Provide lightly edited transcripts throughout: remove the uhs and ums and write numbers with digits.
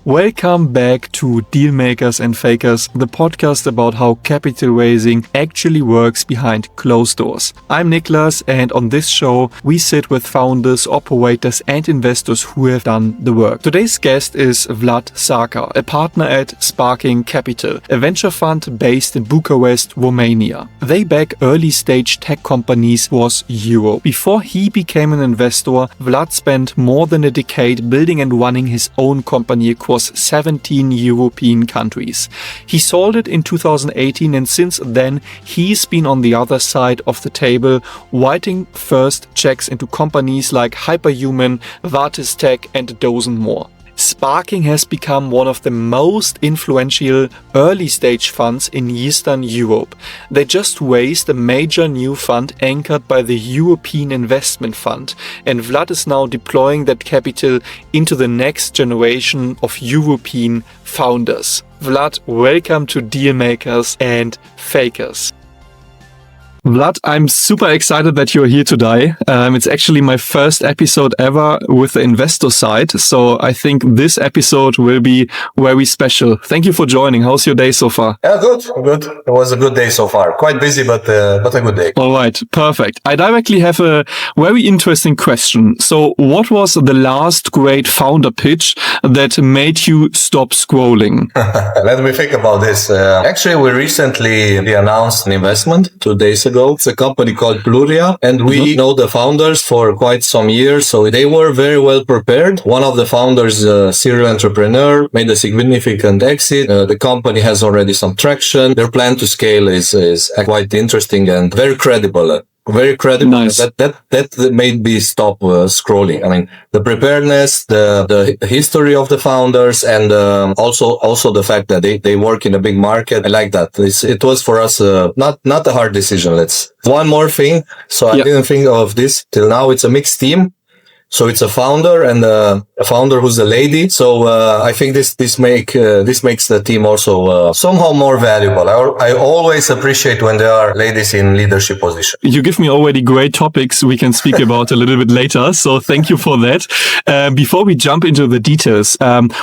Welcome back to Dealmakers and Fakers, the podcast about how capital raising actually works behind closed doors. I'm Niclas, and on this show, we sit with founders, operators, and investors who have done the work. Today's guest is Vlad Sarca, a partner at Sparking Capital, a venture fund based in Bucharest, Romania. They back early-stage tech companies across Europe. Before he became an investor, Vlad spent more than a decade building and running his own company across 17 European countries. He sold it in 2018, and since then he's been on the other side of the table, writing first checks into companies like Hyperhuman, Vartis Tech, and a dozen more. Sparking has become one of the most influential early-stage funds in Eastern Europe. They just raised a major new fund anchored by the European Investment Fund, and Vlad is now deploying that capital into the next generation of European founders. Vlad, welcome to Dealmakers and Fakers. Vlad, I'm super excited that you're here today. It's actually my first episode ever with the investor side, so I think this episode will be very special. Thank you for joining. How's your day so far? Yeah, good. It was a good day so far. Quite busy, but a good day. All right, perfect. I directly have a very interesting question. So what was the last great founder pitch that made you stop scrolling? Let me think about this. Actually, we recently announced an investment 2 days ago. It's a company called Pluria, and we know the founders for quite some years, so they were very well prepared. One of the founders, a serial entrepreneur, made a significant exit. The company has already some traction. Their plan to scale is quite interesting and very credible. Very credible. Nice. That made me stop scrolling. I mean, the preparedness, the history of the founders, and also the fact that they work in a big market. I like that. It was for us not a hard decision. One more thing. So I didn't think of this till now. It's a mixed team. So it's a founder and a founder who's a lady. So I think this makes the team also somehow more valuable. I always appreciate when there are ladies in leadership position. You give me already great topics we can speak about a little bit later. So thank you for that. Before we jump into the details,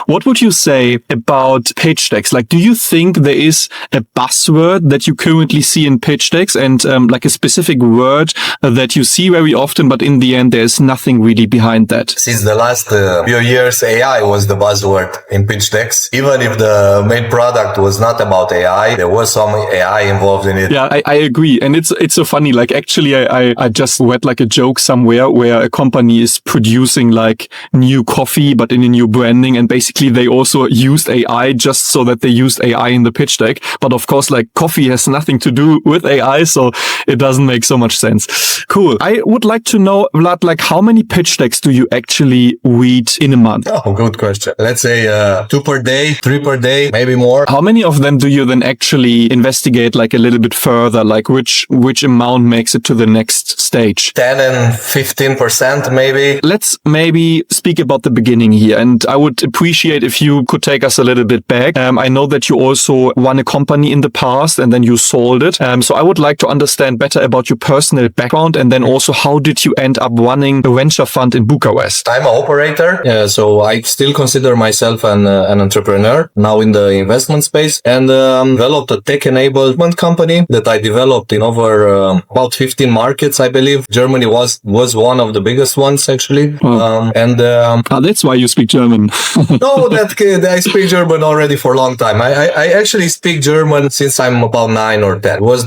what would you say about pitch decks? Like, do you think there is a buzzword that you currently see in pitch decks and like a specific word that you see very often, but in the end there's nothing really behind that? Since the last few years, AI was the buzzword in pitch decks. Even if the main product was not about AI, there was some AI involved in it. Yeah, I agree. And it's so funny. Like, actually, I just read like a joke somewhere where a company is producing like new coffee, but in a new branding. And basically they also used AI just so that they used AI in the pitch deck. But of course, like, coffee has nothing to do with AI. So it doesn't make so much sense. Cool. I would like to know, Vlad, like, how many pitch decks do you actually read in a month? Oh, good question. Let's say 2 per day, 3 per day, maybe more. How many of them do you then actually investigate like a little bit further? Like which amount makes it to the next stage? 10 and 15% maybe. Let's maybe speak about the beginning here. And I would appreciate if you could take us a little bit back. I know that you also run a company in the past and then you sold it. So I would like to understand better about your personal background, and then also how did you end up running a venture fund in Bucharest? I'm an operator, so I still consider myself an entrepreneur now in the investment space, and developed a tech enablement company that I developed in over about 15 markets, I believe. Germany was one of the biggest ones, actually. That's why you speak German. No, I speak German already for a long time. I actually speak German since I'm about 9 or 10. Was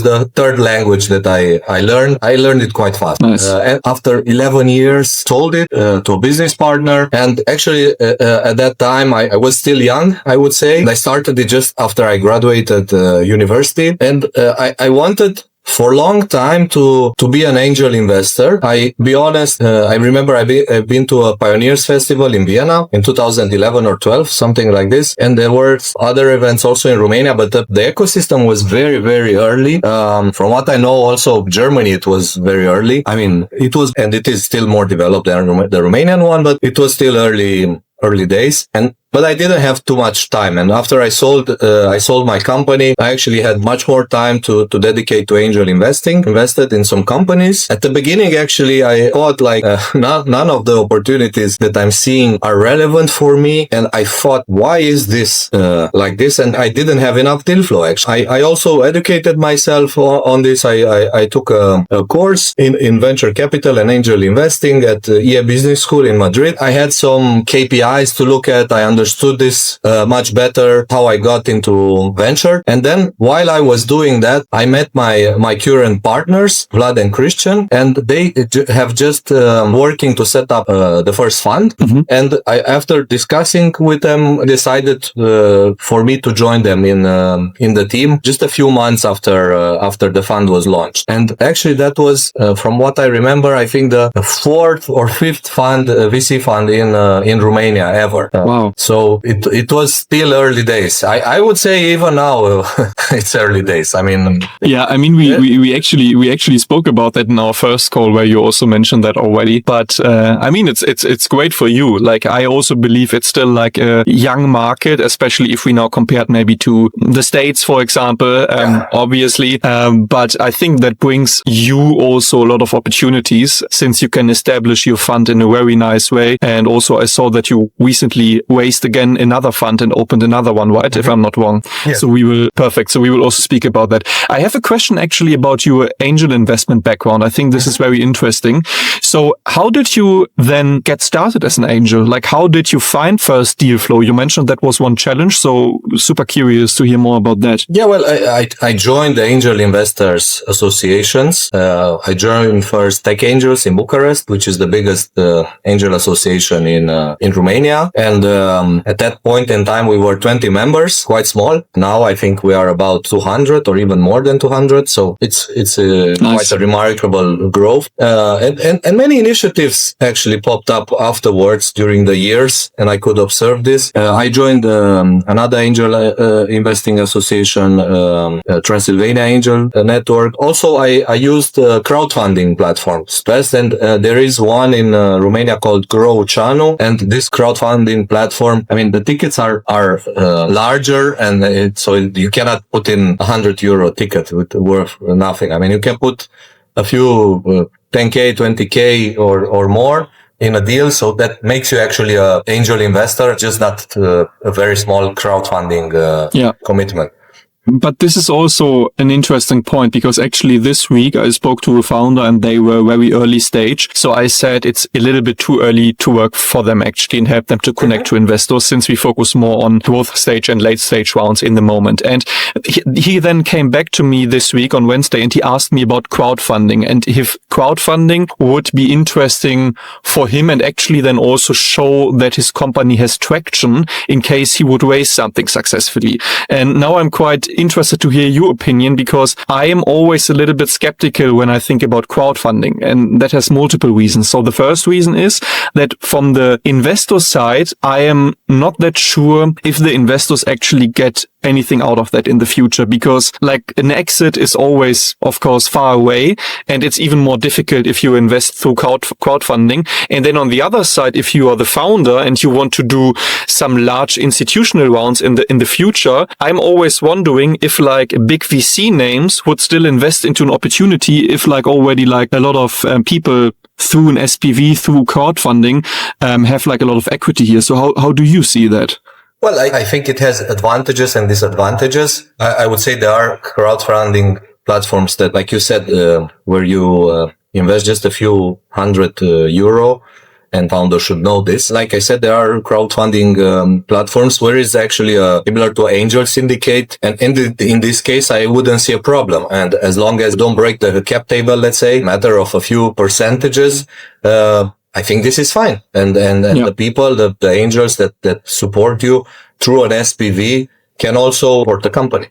the third language that I learned. I learned it quite fast. Nice. And after 11 years, sold it to a business partner. And actually, at that time, I was still young, I would say. I started it just after I graduated university. And I wanted for a long time to be an angel investor. I be honest, I remember I've been to a Pioneers Festival in Vienna in 2011 or 12, something like this. And there were other events also in Romania, but the ecosystem was very, very early. From what I know, also Germany, it was very early. I mean, it was, and it is still more developed than the Romanian one, but it was still early days. And but I didn't have too much time. And after I sold my company, I actually had much more time to dedicate to angel investing, invested in some companies. At the beginning, actually, I thought like none of the opportunities that I'm seeing are relevant for me. And I thought, why is this like this? And I didn't have enough deal flow. Actually, I also educated myself on this. I took a course in venture capital and angel investing at EA Business School in Madrid. I had some KPIs to look at. I understood this much better, how I got into venture. And then while I was doing that, I met my current partners, Vlad and Christian, and they have just working to set up the first fund. Mm-hmm. And after discussing with them, decided for me to join them in the team just a few months after the fund was launched. And actually that was, from what I remember, I think the fourth or fifth fund, VC fund in Romania ever. Wow. So it was still early days. I would say even now it's early days. I mean, we actually spoke about that in our first call where you also mentioned that already. But it's great for you. Like I also believe it's still like a young market, especially if we now compare it maybe to the States, for example, obviously. But I think that brings you also a lot of opportunities since you can establish your fund in a very nice way. And also I saw that you recently raised again another fund and opened another one, right? Mm-hmm. If I'm not wrong. Yeah. So we will also speak about that. I have a question actually about your angel investment background. I think this is very interesting. So how did you then get started as an angel? Like how did you find first deal flow? You mentioned that was one challenge. So super curious to hear more about that. Yeah, well, I joined the Angel Investors Associations. I joined first Tech Angels in Bucharest, which is the biggest angel association in Romania. And at that point in time, we were 20 members, quite small. Now I think we are about 200 or even more than 200. So it's nice. Quite a remarkable growth. And many initiatives actually popped up afterwards during the years, and I could observe this. I joined another angel investing association, Transylvania Angel Network. Also, I used crowdfunding platforms. And there is one in Romania called Grow Channel, and this crowdfunding platform, I mean, the tickets are larger, and so you cannot put in €100 ticket worth nothing. I mean, you can put a few 10K, 20K or more in a deal. So that makes you actually an angel investor, just not a very small crowdfunding commitment. But this is also an interesting point because actually this week I spoke to a founder and they were very early stage. So I said it's a little bit too early to work for them actually and help them to connect to investors since we focus more on growth stage and late stage rounds in the moment. And he then came back to me this week on Wednesday and he asked me about crowdfunding and if crowdfunding would be interesting for him and actually then also show that his company has traction in case he would raise something successfully. And now I'm quite interested to hear your opinion because I am always a little bit skeptical when I think about crowdfunding, and that has multiple reasons. So the first reason is that from the investor side, I am not that sure if the investors actually get anything out of that in the future because like an exit is always, of course, far away and it's even more difficult if you invest through crowdfunding. And then on the other side, if you are the founder and you want to do some large institutional rounds in the future, I'm always wondering if like big VC names would still invest into an opportunity if like already like a lot of people through an SPV, through crowdfunding, have like a lot of equity here. So how do you see that? Well, I think it has advantages and disadvantages. I would say there are crowdfunding platforms that, like you said, where you invest just a few €100 and founders should know this. Like I said, there are crowdfunding platforms where it's actually similar to Angel Syndicate. And in this case, I wouldn't see a problem. And as long as you don't break the cap table, let's say, matter of a few percentages, I think this is fine. And the people, the angels that support you through an SPV can also support the company.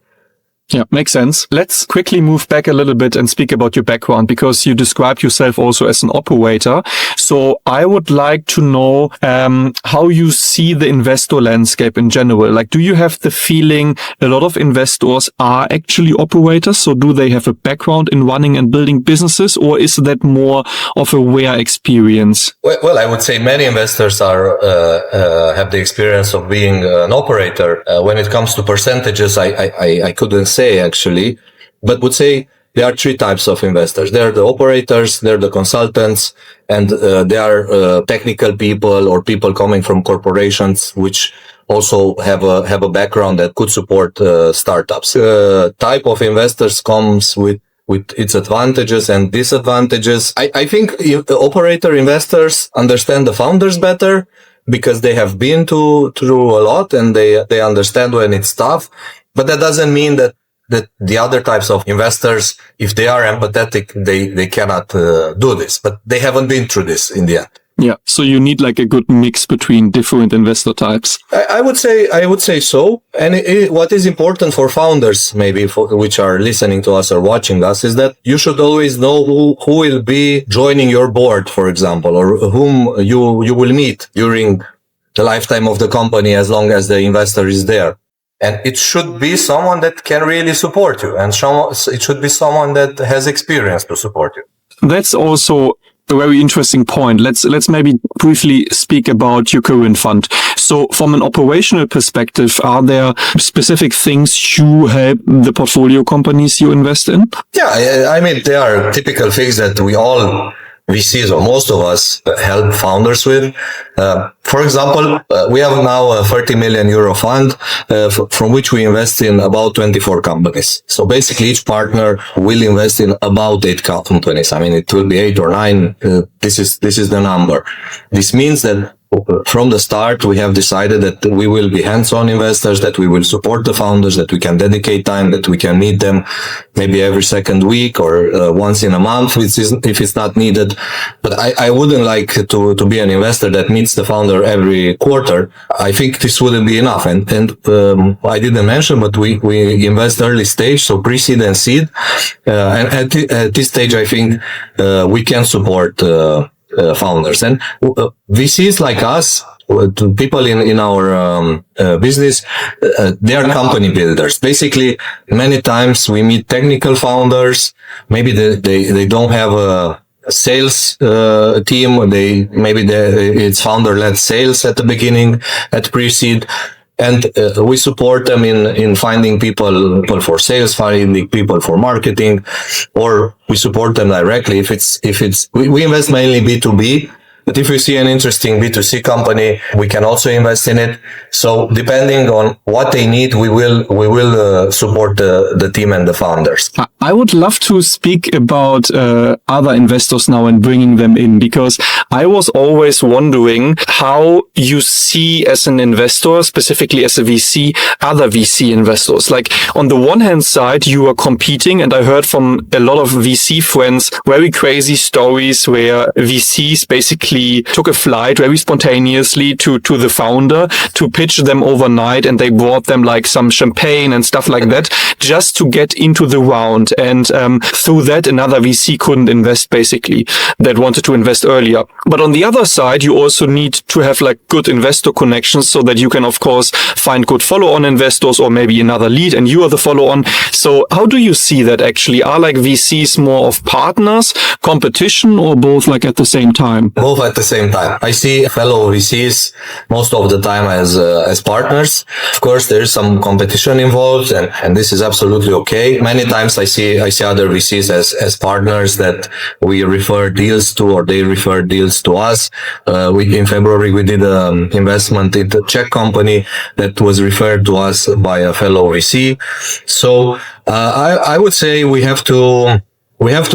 Yeah, makes sense. Let's quickly move back a little bit and speak about your background, because you describe yourself also as an operator. So I would like to know how you see the investor landscape in general. Like, do you have the feeling a lot of investors are actually operators? So do they have a background in running and building businesses, or is that more of a rare experience? Well, I would say many investors have the experience of being an operator. When it comes to percentages, I couldn't say actually, but would say there are three types of investors. There are the operators, there are the consultants, and there are technical people or people coming from corporations which also have a background that could support startups. Type of investors comes with its advantages and disadvantages. I think operator investors understand the founders better because they have been through a lot and they understand when it's tough. But that doesn't mean that the other types of investors, if they are empathetic, they cannot do this. But they haven't been through this in the end. Yeah. So you need like a good mix between different investor types. I would say so. And what is important for founders, maybe which are listening to us or watching us, is that you should always know who will be joining your board, for example, or whom you will meet during the lifetime of the company as long as the investor is there. And it should be someone that can really support you. And it should be someone that has experience to support you. That's also a very interesting point. Let's maybe briefly speak about your current fund. So from an operational perspective, are there specific things you help the portfolio companies you invest in? Yeah, I mean, there are typical things that we all VCs, or most of us, help founders with. For example, we have now a 30 million euro fund, from which we invest in about 24 companies. So basically each partner will invest in about 8 companies. I mean, it will be 8 or 9. This is the number. This means that from the start, we have decided that we will be hands-on investors, that we will support the founders, that we can dedicate time, that we can meet them maybe every second week or once in a month if it's not needed. But I wouldn't like to be an investor that meets the founder every quarter. I think this wouldn't be enough. And I didn't mention, but we invest early stage, so pre-seed and seed. And at this stage, I think we can support founders. And VCs like us, people in our business, they are company builders. Basically, many times we meet technical founders. Maybe they don't have a sales team. It's founder-led sales at the beginning, at pre-seed. And we support them in finding people for sales, finding people for marketing, or we support them directly we invest mainly B2B. But if we see an interesting B2C company, we can also invest in it. So depending on what they need, we will support the team and the founders. I would love to speak about other investors now and bringing them in, because I was always wondering how you see as an investor, specifically as a VC, other VC investors. Like on the one hand side, you are competing, and I heard from a lot of VC friends very crazy stories where VCs basically took a flight very spontaneously to the founder to pitch them overnight, and they brought them like some champagne and stuff like that just to get into the round. And through that, another VC couldn't invest, basically, that wanted to invest earlier. But on the other side, you also need to have like good investor connections so that you can, of course, find good follow-on investors, or maybe another lead and you are the follow-on. So how do you see that actually? Are like VCs more of partners, competition, or both like at the same time? Both at the same time. I see fellow VCs most of the time as partners. Of course, there is some competition involved, and this is absolutely okay. Many times I see other VCs as partners that we refer deals to, or they refer deals to us. In February, we did an investment in the Czech company that was referred to us by a fellow VC. So I would say we have to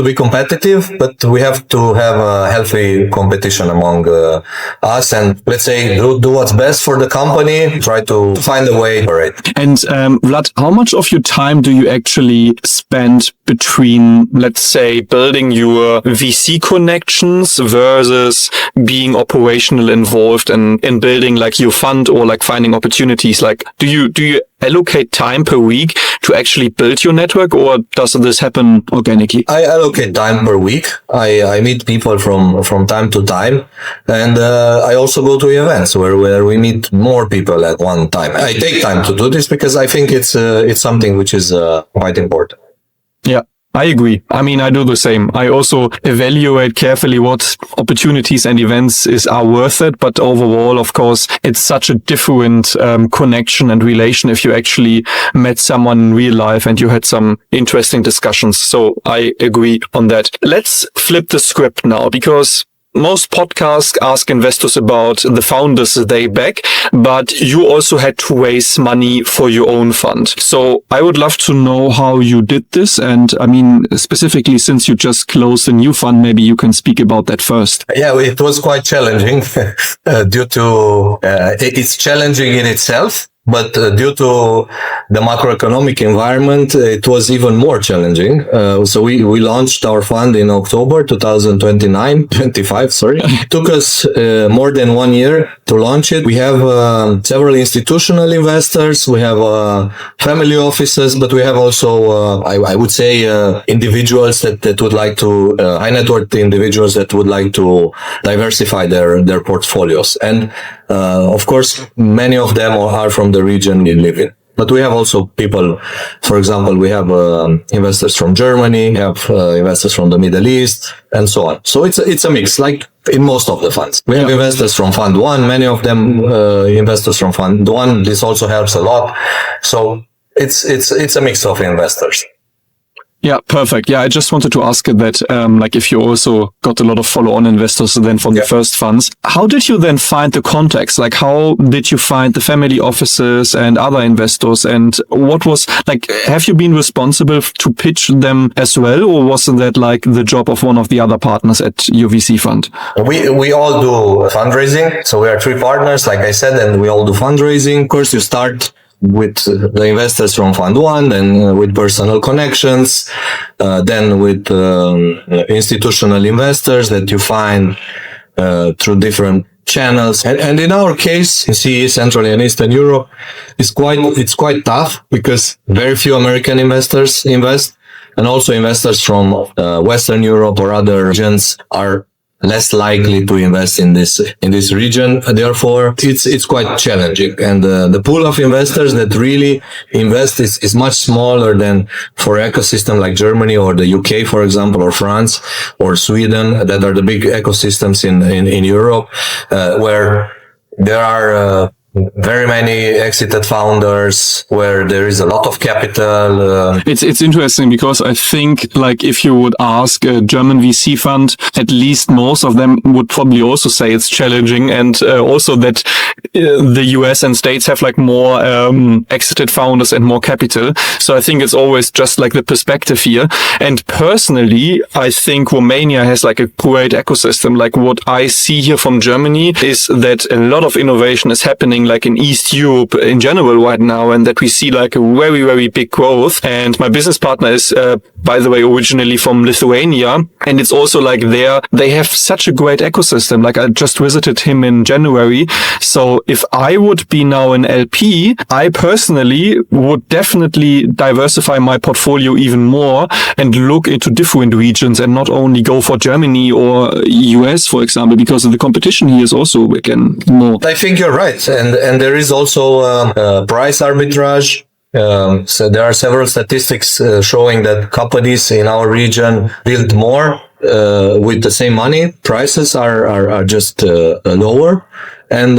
be competitive, but we have to have a healthy competition among us, and let's say do what's best for the company, try to find a way for it. And Vlad, how much of your time do you actually spend between, let's say, building your VC connections versus being operational involved in building like your fund, or like finding opportunities? Like, do you allocate time per week to actually build your network, or does this happen organically? I allocate time per week. I meet people from time to time, and I also go to events where we meet more people at one time. I take time to do this because I think it's something which is quite important. Yeah. I agree. I mean, I do the same. I also evaluate carefully what opportunities and events are worth it. But overall, of course, it's such a different connection and relation if you actually met someone in real life and you had some interesting discussions. So I agree on that. Let's flip the script now, because most podcasts ask investors about the founders they back, but you also had to raise money for your own fund. So I would love to know how you did this. And I mean, specifically, since you just closed a new fund, maybe you can speak about that first. Yeah, it was quite challenging due to it's challenging in itself. But due to the macroeconomic environment, it was even more challenging. So we launched our fund in October 25, sorry. It took us more than 1 year to launch it. We have several institutional investors. We have family offices, but we have also, I would say, individuals that would like to, high net worth individuals that would like to diversify their portfolios. And of course, many of them are from the region we live in. But we have also people, for example, we have investors from Germany, we have investors from the Middle East, and so on. So it's a mix, like in most of the funds. We have investors from Fund 1, many of them investors from Fund 1. This also helps a lot. So it's a mix of investors. Yeah, perfect. Yeah, I just wanted to ask that, like if you also got a lot of follow-on investors then from the first funds, how did you then find the contacts? Like, how did you find the family offices and other investors? And what was, like, have you been responsible to pitch them as well? Or wasn't that like the job of one of the other partners at your VC fund? We all do fundraising. So we are 3 partners, like I said, and we all do fundraising. Of course, you start with the investors from Fund 1, then with personal connections, then with institutional investors that you find through different channels. And in our case, in CE, Central and Eastern Europe, it's quite tough because very few American investors invest, and also investors from Western Europe or other regions are less likely to invest in this region. Therefore, it's quite challenging. And the pool of investors that really invest is much smaller than for ecosystem like Germany or the UK, for example, or France or Sweden, that are the big ecosystems in Europe, where there are very many exited founders, where there is a lot of capital. It's interesting because I think, like, if you would ask a German VC fund, at least most of them would probably also say it's challenging, and also that the US and States have like more exited founders and more capital. So I think it's always just like the perspective here. And personally, I think Romania has like a great ecosystem. Like what I see here from Germany is that a lot of innovation is happening like in East Europe in general right now, and that we see like a very, very big growth. And my business partner is, by the way, originally from Lithuania. And it's also like they have such a great ecosystem. Like I just visited him in January. So if I would be now an LP, I personally would definitely diversify my portfolio even more and look into different regions and not only go for Germany or US, for example, because the competition here is also, again, more. I think you're right. And there is also price arbitrage. So there are several statistics showing that companies in our region build more with the same money. Prices are just lower. And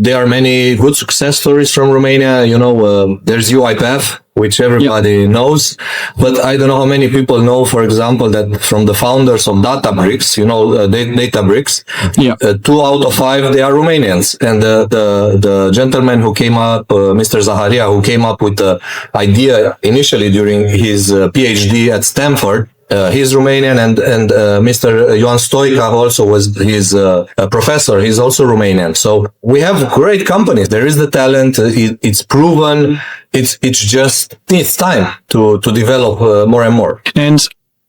there are many good success stories from Romania. You know, there's UiPath, which everybody knows. But I don't know how many people know, for example, that from the founders of Databricks, you know, Databricks, 2 out of 5, they are Romanians. And the gentleman who came up, Mr. Zaharia, who came up with the idea initially during his PhD at Stanford, he's Romanian, and Mr. Ioan Stoica also was his professor. He's also Romanian. So we have great companies. There is the talent. It's proven. It's just needs time to develop more and more. And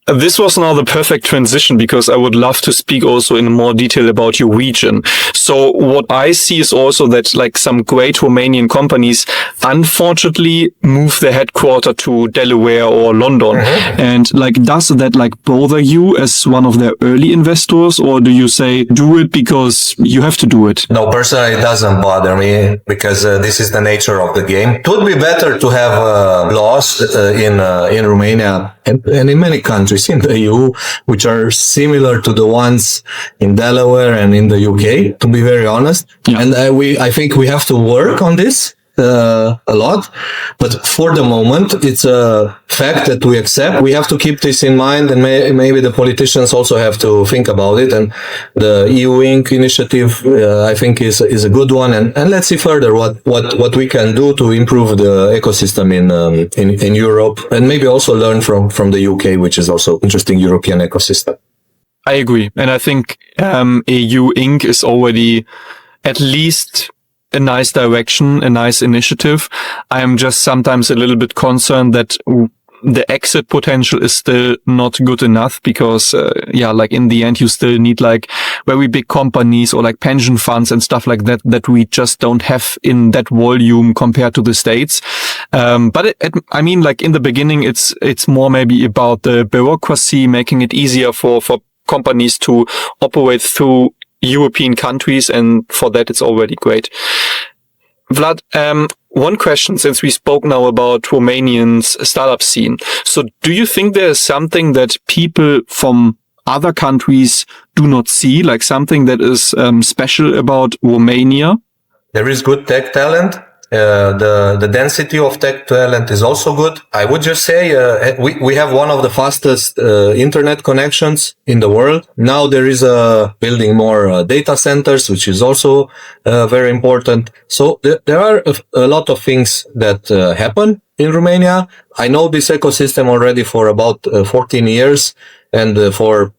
This was now the perfect transition because I would love to speak also in more detail about your region. So what I see is also that like some great Romanian companies unfortunately move their headquarter to Delaware or London. Mm-hmm. And like, does that like bother you as one of their early investors, or do you say do it because you have to do it? No, personally, it doesn't bother me because this is the nature of the game. It would be better to have laws in Romania and in many countries in the EU, which are similar to the ones in Delaware and in the UK, to be very honest. Yeah. And I think we have to work on this a lot, but for the moment, it's a fact that we accept. We have to keep this in mind, and maybe the politicians also have to think about it. And the EU Inc. initiative, I think, is a good one. And let's see further what we can do to improve the ecosystem in Europe, and maybe also learn from the UK, which is also interesting European ecosystem. I agree, and I think EU Inc. is already at least a nice direction, a nice initiative. I am just sometimes a little bit concerned that the exit potential is still not good enough because, like in the end, you still need like very big companies or like pension funds and stuff like that we just don't have in that volume compared to the States. But I mean, like in the beginning, it's more maybe about the bureaucracy, making it easier for companies to operate through European countries, and for that it's already great. Vlad, one question, since we spoke now about Romanian's startup scene. So do you think there is something that people from other countries do not see, like something that is special about Romania? There is good tech talent. The density of tech talent is also good. I would just say we have one of the fastest internet connections in the world. Now there is building more data centers, which is also very important. So there are a lot of things that happen in Romania. I know this ecosystem already for about 14 years, and for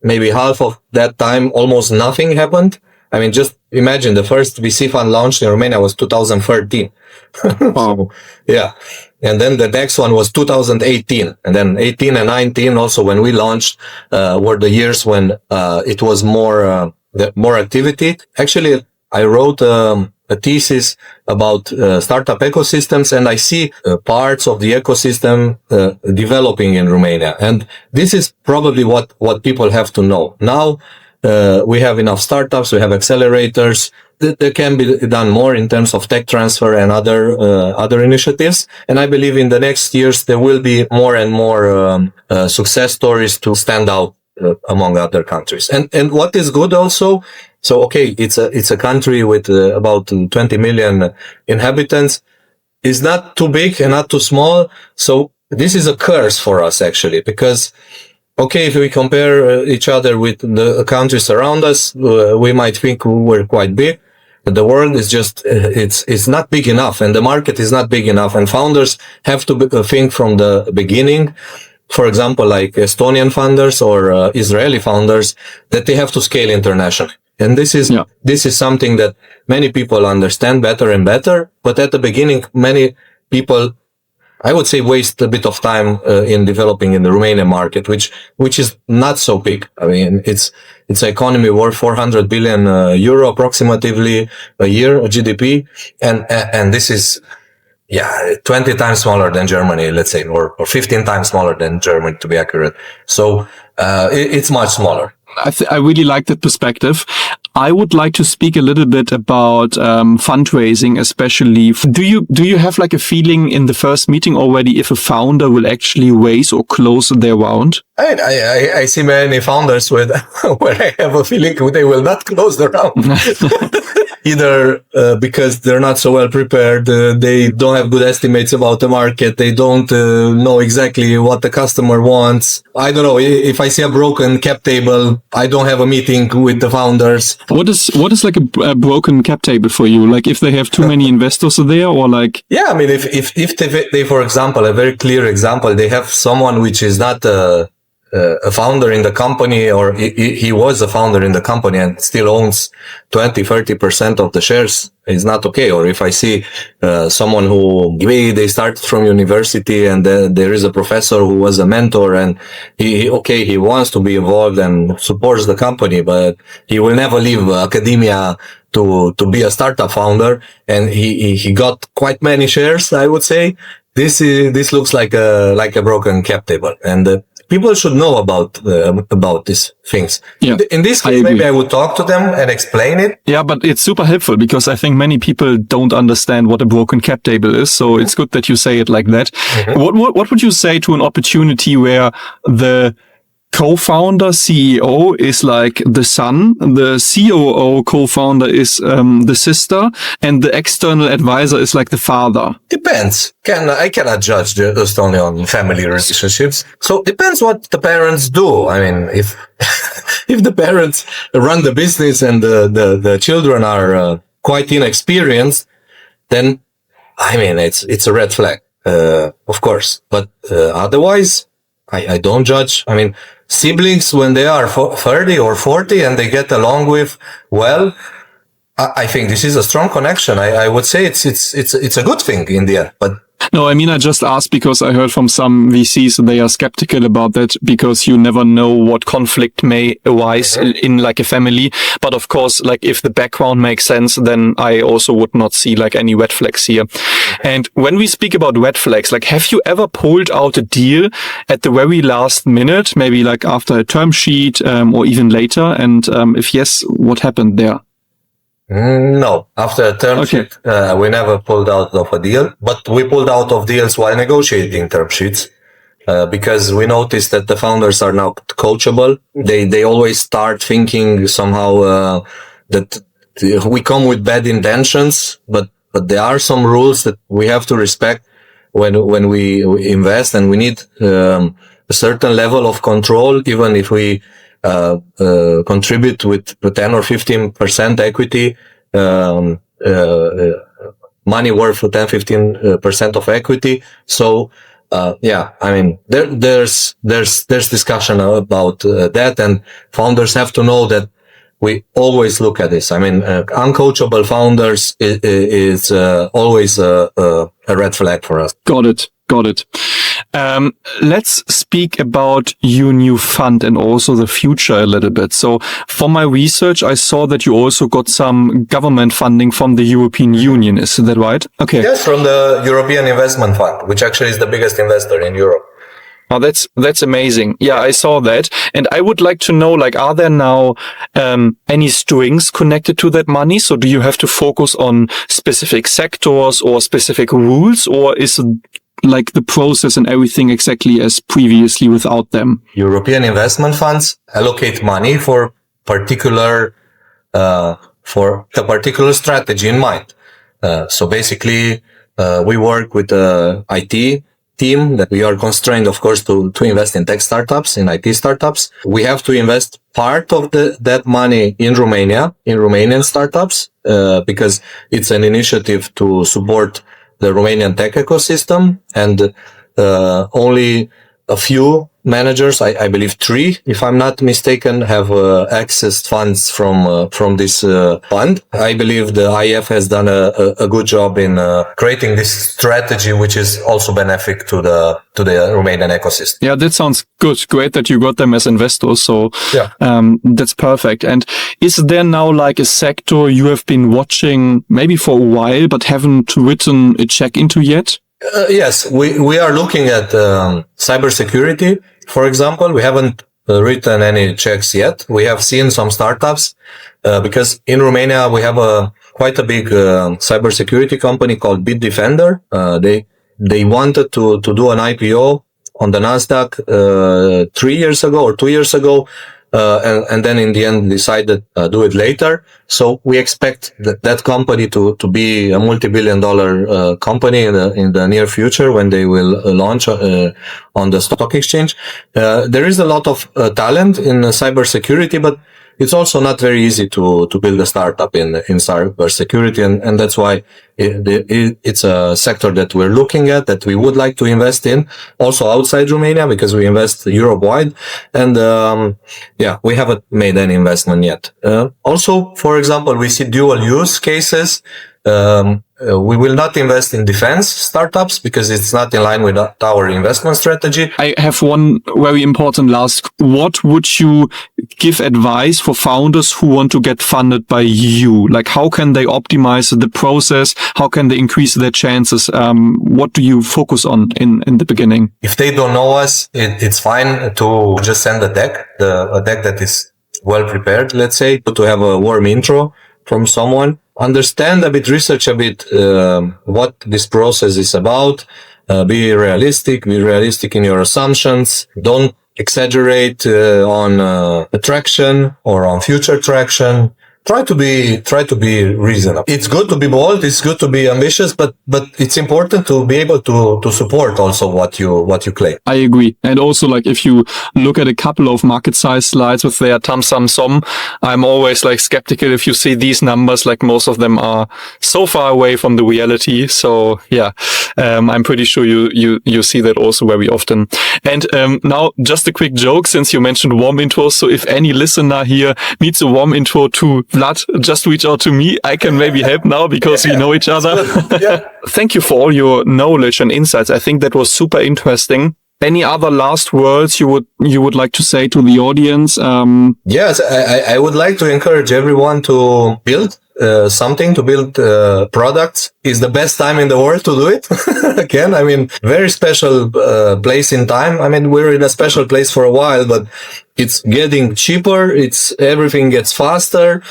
maybe half of that time, almost nothing happened. I mean, just imagine the first VC fund launched in Romania was 2013. Wow. Yeah. And then the next one was 2018. And then 18 and 19 also when we launched, were the years when, it was more activity. Actually, I wrote, a thesis about, startup ecosystems, and I see parts of the ecosystem, developing in Romania. And this is probably what people have to know. Now, we have enough startups, we have accelerators. There can be done more in terms of tech transfer and other initiatives. And I believe in the next years, there will be more and more, success stories to stand out among other countries. And what is good also, so okay, it's a country with about 20 million inhabitants. It's not too big and not too small. So this is a curse for us actually, because okay, if we compare each other with the countries around us, we might think we're quite big. But the world is just, it's not big enough, and the market is not big enough. And founders have to think from the beginning. For example, like Estonian founders or Israeli founders, that they have to scale internationally. And this is something that many people understand better and better. But at the beginning, many people, I would say, waste a bit of time in developing in the Romanian market, which is not so big. I mean, it's an economy worth 400 billion euro approximately a year, a GDP, and this is 20 times smaller than Germany, let's say, or 15 times smaller than Germany, to be accurate. So it's much smaller. I really like that perspective. I would like to speak a little bit about fundraising, especially. Do you have like a feeling in the first meeting already if a founder will actually raise or close their round? I see many founders where I have a feeling they will not close the round. Either because they're not so well prepared, they don't have good estimates about the market, they don't know exactly what the customer wants. I don't know, if I see a broken cap table, I don't have a meeting with the founders. What is like a broken cap table for you? Like if they have too many investors there, or like? Yeah, I mean, if they, for example, a very clear example, they have someone which is not a founder in the company, or he was a founder in the company and still owns 20-30% of the shares, is not okay. Or if I see someone who maybe they started from university and there is a professor who was a mentor and he wants to be involved and supports the company, but he will never leave academia to be a startup founder, and he got quite many shares, I would say. This looks like a broken cap table, and people should know about these things. Yeah, in this case, maybe I would talk to them and explain it. Yeah, but it's super helpful because I think many people don't understand what a broken cap table is. So it's good that you say it like that. Mm-hmm. What would you say to an opportunity where the co-founder CEO is like the son, the COO co-founder is the sister, and the external advisor is like the father? Depends. I cannot judge just only on family relationships. So depends what the parents do. I mean, if if the parents run the business and the children are quite inexperienced, then I mean it's a red flag, of course. But otherwise, I don't judge. I mean, siblings, when they are 30 or 40 and they get along with well, I think this is a strong connection. I would say it's a good thing in the end. But no, I mean, I just asked because I heard from some VCs they are skeptical about that because you never know what conflict may arise in like a family. But of course, like if the background makes sense, then I also would not see like any red flags here. And when we speak about red flags, like have you ever pulled out a deal at the very last minute, maybe like after a term sheet or even later? And if yes, what happened there? No, after a term sheet, we never pulled out of a deal, but we pulled out of deals while negotiating term sheets, because we noticed that the founders are now coachable. They always start thinking somehow, that we come with bad intentions, but there are some rules that we have to respect when we invest, and we need, a certain level of control, even if we contribute with 10 or 15% equity, money worth 10-15% of equity. So, I mean, there's discussion about that, and founders have to know that we always look at this. I mean, uncoachable founders is always a red flag for us. Got it. Let's speak about your new fund and also the future a little bit. So for my research, I saw that you also got some government funding from the European Union. Is that right? Okay. Yes, from the European Investment Fund, which actually is the biggest investor in Europe. Oh, that's amazing. Yeah, I saw that. And I would like to know, like, are there now any strings connected to that money? So do you have to focus on specific sectors or specific rules, or is like the process and everything exactly as previously without them? European investment funds allocate money for a particular strategy in mind. So basically, we work with the IT team that we are constrained, of course, to invest in tech startups, in IT startups. We have to invest part of that money in Romania, in Romanian startups, because it's an initiative to support the Romanian tech ecosystem, and only a few managers, I believe 3, if I'm not mistaken, have accessed funds from this fund. I believe the IF has done a good job in creating this strategy, which is also benefic to the Romanian ecosystem. Yeah, that sounds good. Great that you got them as investors. So that's perfect. And is there now like a sector you have been watching maybe for a while but haven't written a check into yet? Yes, we are looking at cybersecurity, for example. We haven't written any checks yet. We have seen some startups because in Romania we have quite a big cybersecurity company called Bitdefender. They wanted to do an IPO on the Nasdaq 3 years ago or 2 years ago. And then in the end decided do it later. So we expect that company to be a multi-billion-dollar company in the near future when they will launch on the stock exchange. There is a lot of talent in cybersecurity, but it's also not very easy to build a startup in cybersecurity. And that's why it's a sector that we're looking at, that we would like to invest in, also outside Romania, because we invest Europe-wide. And we haven't made any investment yet. Also, for example, we see dual use cases. We will not invest in defense startups because it's not in line with our investment strategy. I have one very important last. What would you give advice for founders who want to get funded by you? Like, how can they optimize the process? How can they increase their chances? What do you focus on in the beginning? If they don't know us, it's fine to just send a deck, a deck that is well prepared, let's say, to have a warm intro from someone. Understand a bit, research a bit what this process is about. Be realistic in your assumptions. Don't exaggerate on attraction or on future traction. Try to be reasonable. It's good to be bold. It's good to be ambitious, but it's important to be able to support also what you claim. I agree. And also, like, if you look at a couple of market size slides with their tam sum sum, I'm always like skeptical if you see these numbers, like most of them are so far away from the reality. So yeah, I'm pretty sure you see that also very often. And now just a quick joke, since you mentioned warm intros. So if any listener here needs a warm intro to Vlad, just reach out to me. I can maybe help now because we know each other. Yeah. Thank you for all your knowledge and insights. I think that was super interesting. Any other last words you would like to say to the audience? Yes, I would like to encourage everyone to build something, to build products. Is the best time in the world to do it. Again, I mean, very special place in time. I mean, we're in a special place for a while, but it's getting cheaper. Everything gets faster.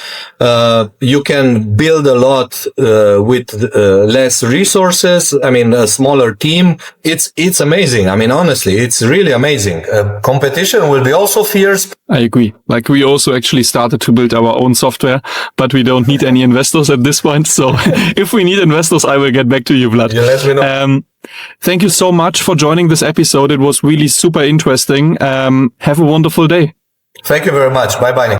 You can build a lot with less resources. I mean, a smaller team. It's amazing. I mean, honestly, it's really amazing. Competition will be also fierce. I agree. Like, we also actually started to build our own software, but we don't need any investors at this point. So if we need investors, I will get back to you, Vlad. You let me know. Thank you so much for joining this episode. It was really super interesting. Have a wonderful day. Thank you very much. Bye-bye.